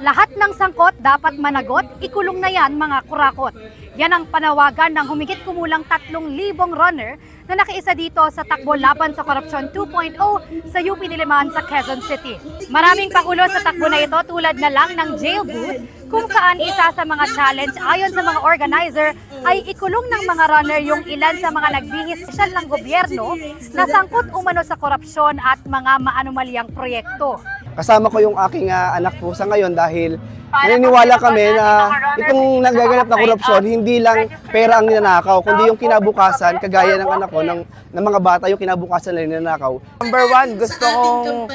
Lahat ng sangkot dapat managot, ikulong na yan mga kurakot. Yan ang panawagan ng humigit kumulang 3,000 runner na nakiisa dito sa takbo laban sa Korupsyon 2.0 sa UP Diliman sa Quezon City. Maraming pakulo sa takbo na ito tulad na lang ng jail booth kung saan isa sa mga challenge ayon sa mga organizer ay ikulong ng mga runner yung ilan sa mga nagbihis sosyal ng gobyerno na sangkot umano sa korupsyon at mga maanumalyang proyekto. Kasama ko yung aking anak po sa ngayon dahil naniniwala kami na itong nagaganap na korupsyon, hindi lang pera ang ninanakaw, kundi yung kinabukasan, kagaya ng anak ko, ng mga bata, yung kinabukasan na ninanakaw. Number 1, gusto kong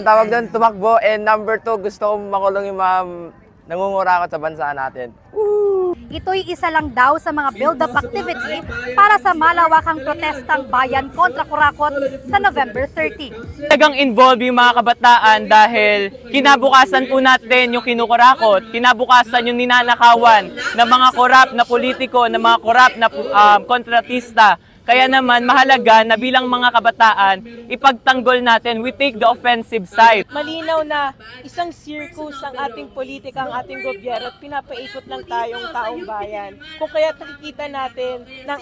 tawag doon, tumakbo. And number 2, gusto kong makulong yung mga nangungurakot sa bansa natin. Ito'y isa lang daw sa mga build-up activity para sa malawakang protestang bayan kontra kurakot sa November 30. Talagang involved yung mga kabataan dahil kinabukasan po natin yung kinukurakot, kinabukasan yung ninanakawan ng mga korap na politiko, ng mga korap na kontratista. Kaya naman mahalaga na bilang mga kabataan, ipagtanggol natin, we take the offensive side. Malinaw na isang circus ang ating politika, ang ating gobyerno at pinapaikot lang tayong taong bayan. Kung kaya nakikita natin na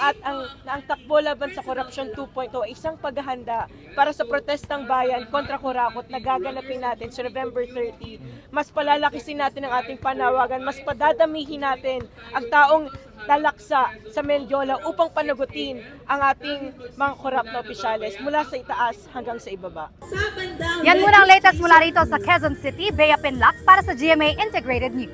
ang takbo laban sa Korupsyon 2.0 ay isang paghahanda para sa protestang bayan kontra kurakot na gaganapin natin sa November 30. Mas palalakisin natin ang ating panawagan, mas padadamihin natin ang taong lalaksa sa Mendiola upang panagutin ang ating mga korap na opisyales mula sa itaas hanggang sa ibaba. Yan muna ang latest mula rito sa Quezon City, Bea Pinlac para sa GMA Integrated News.